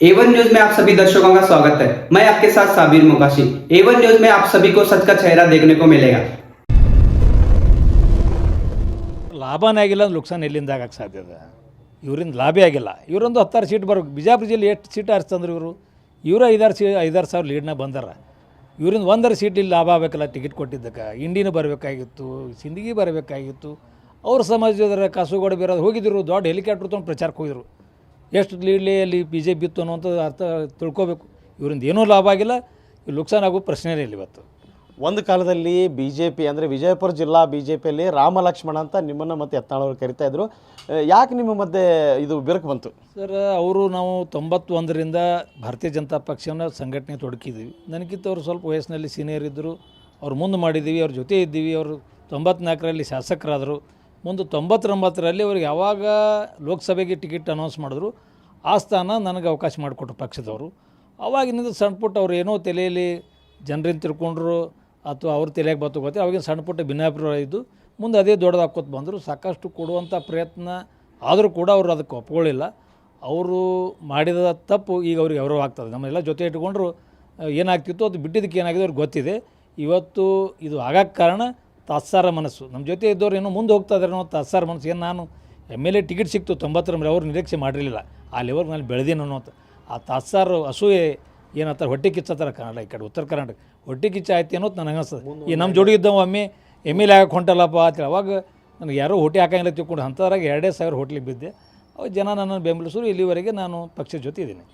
Avon news में आप सभी दर्शकों का स्वागत है। मैं आपके साथ साबिर मोकाशी। एवन न्यूज में आप सभी को सच का चेहरा देखने को मिलेगा। ಲಾಭನೇ ಆಗಿಲ್ಲ ಅಂದ್ರೆ ನುಕ್ಸಾನ್ ಎಲ್ಲಿಂದ ಆಗಕ್ಕೆ ಸಾಧ್ಯ ಇದೆ? ಇವರಿಂದ ಲಾಭೇ ಆಗಿಲ್ಲ. ಇವರೊಂದು 10 ಸೀಟ್ ಬರ್ಬೇಕು. ಬಿಜಾಪುರ ಜಿಲ್ಲೆ ಎಷ್ಟು ಸೀಟ್ ಆರಿಸ್ತಂದ್ರೆ ಇವರು 5,000 ಲೀಡ್ನ ಬಂದಾರ. ಇವರಿಂದ 1 ಸೀಟ್ ಇಲ್ಲಿ ಲಾಭ ಆಗಬೇಕಲ್ಲ ಟಿಕೆಟ್ ಕೊಟ್ಟಿದ್ದಕ್ಕೆ. ಇಂಡಿನ ಬರಬೇಕಾಗಿತ್ತು, ಸಿಂದಗಿ ಬರಬೇಕಾಗಿತ್ತು. ಅವ್ರ ಸಮಾಜದ ಕಾಸುಗೋಡು ಬೇರೆ ಹೋಗಿದ್ರು, ದೊಡ್ಡ ಹೆಲಿಕಾಪ್ಟರ್ ತೊಗೊಂಡು ಪ್ರಚಾರಕ್ಕೆ ಹೋಗಿದ್ರು. ಎಷ್ಟು ಲೀಡ್ಲಿ ಅಲ್ಲಿ BJP ಇತ್ತು ಅನ್ನೋಂಥದ್ದು ಅರ್ಥ ತಿಳ್ಕೊಬೇಕು. ಇವರಿಂದ ಏನೂ ಲಾಭ ಆಗಿಲ್ಲ, ನುಕ್ಸಾನ್ ಆಗೋ ಪ್ರಶ್ನೆನೇ ಇಲ್ಲ ಇವತ್ತು. ಒಂದು ಕಾಲದಲ್ಲಿ BJP ಅಂದರೆ ವಿಜಯಪುರ ಜಿಲ್ಲಾ BJPಯಲ್ಲಿ ರಾಮ ಲಕ್ಷ್ಮಣ ಅಂತ ನಿಮ್ಮನ್ನು ಮತ್ತು ಯತ್ನಾಳವ್ರು ಕರಿತಾ ಇದ್ರು. ಯಾಕೆ ನಿಮ್ಮ ಮಧ್ಯೆ ಇದು ಬಿರುಕು ಬಂತು? ಸರ್, ನಾವು 91ರಿಂದ ಭಾರತೀಯ ಜನತಾ ಪಕ್ಷನ ಸಂಘಟನೆ ತೊಡಕಿದ್ದೀವಿ. ನನಗಿಂತ ಅವರು ಸ್ವಲ್ಪ ವಯಸ್ಸಿನಲ್ಲಿ ಸೀನಿಯರ್ ಇದ್ದರು. ಅವ್ರು ಮುಂದೆ ಮಾಡಿದ್ದೀವಿ, ಅವ್ರ ಜೊತೆ ಇದ್ದೀವಿ. ಅವರು 94ರಲ್ಲಿ ಶಾಸಕರಾದರು. ಮುಂದೆ 99ರಲ್ಲಿ ಅವ್ರಿಗೆ ಯಾವಾಗ ಲೋಕಸಭೆಗೆ ಟಿಕೆಟ್ ಅನೌನ್ಸ್ ಮಾಡಿದ್ರು ಆ ಸ್ಥಾನ ನನಗೆ ಅವಕಾಶ ಮಾಡಿಕೊಟ್ರು ಪಕ್ಷದವರು. ಆವಾಗಿನಿಂದ ಸಣ್ಣ ಪುಟ್ಟ ಅವ್ರು ಏನೋ ತಲೆಯಲ್ಲಿ ಜನರಿಂದ ತಿಳ್ಕೊಂಡ್ರು ಅಥವಾ ಅವ್ರ ತಲೆಯಾಗಿ ಬತ್ತು ಗೊತ್ತೆ. ಅವಾಗಿನ ಸಣ್ಣ ಪುಟ್ಟ ಭಿನ್ನಾಭಿಪ್ರಾಯ ಇದ್ದು ಮುಂದೆ ಅದೇ ದೊಡ್ಡದಾಕೋತ ಬಂದರು. ಸಾಕಷ್ಟು ಕೊಡುವಂಥ ಪ್ರಯತ್ನ ಆದರೂ ಕೂಡ ಅವರು ಅದಕ್ಕೆ ಒಪ್ಕೊಳ್ಳಿಲ್ಲ. ಅವರು ಮಾಡಿದ ತಪ್ಪು ಈಗ ಅವ್ರಿಗೆ ಗೌರವ ಆಗ್ತದೆ. ನಮ್ಮೆಲ್ಲ ಜೊತೆ ಇಟ್ಕೊಂಡ್ರು ಏನಾಗ್ತಿತ್ತು ಅದು ಬಿಟ್ಟಿದ್ದಕ್ಕೆ ಏನಾಗಿದೆ ಅವ್ರಿಗೆ ಗೊತ್ತಿದೆ. ಇವತ್ತು ಇದು ಆಗಕ್ಕೆ ಕಾರಣ ತಾತ್ಸಾರ ಮನಸ್ಸು. ನಮ್ಮ ಜೊತೆ ಇದ್ದವ್ರು ಏನೋ ಮುಂದೆ ಹೋಗ್ತಾ ಇದ್ದಾರೆ ಅನ್ನೋ ತಾತ್ಸಾರ ಮನಸ್ಸು. ಏನು ನಾನು MLA ಟಿಕೆಟ್ ಸಿಕ್ತು 90ರಲ್ಲಿ, ಅವ್ರು ನಿರೀಕ್ಷೆ ಮಾಡಿರಲಿಲ್ಲ ಆ ಲೆವೆಲ್ಗೆ ನಾನು ಬೆಳೆದೀನಿ ಅನ್ನೋಂಥ ಆ ತಾತ್ಸಾರ ಅಸೂಯೆ ಏನಂತಾರೆ ಹೊಟ್ಟೆ ಕಿಚ್ಚತ್ತಾರ ಕನ್ನಡ ಈ ಕಡೆ ಉತ್ತರ ಕರ್ನಾಟಕ ಹೊಟ್ಟೆ ಕಿಚ್ಚ ಆಯ್ತು ಅನ್ನೋದು ನನಗೆ ಅನಿಸ್ತದೆ. ಈ ನಮ್ಮ ಜೋಡಿ ಇದ್ದವ ಒಮ್ಮೆ MLA ಆಗಕ್ಕೆ ಹೊಂಟಲ್ಲಪ್ಪ ಅಂತೇಳಿ ಅವಾಗ ನನಗೆ ಯಾರೂ ಹೊಟ್ಟೆ ಹಾಕಂಗಿಲ್ಲ ತಿಳ್ಕೊಂಡು ಅಂಥದ್ರಾಗ 2,000 ಹೋಟ್ಲಿಗೆ ಬಿದ್ದೆ. ಅವಾಗ ಜನ ನನ್ನನ್ನು ಬೆಂಬಲಿಸೋರು. ಇಲ್ಲಿವರೆಗೆ ನಾನು ಪಕ್ಷದ ಜೊತೆ ಇದ್ದೀನಿ.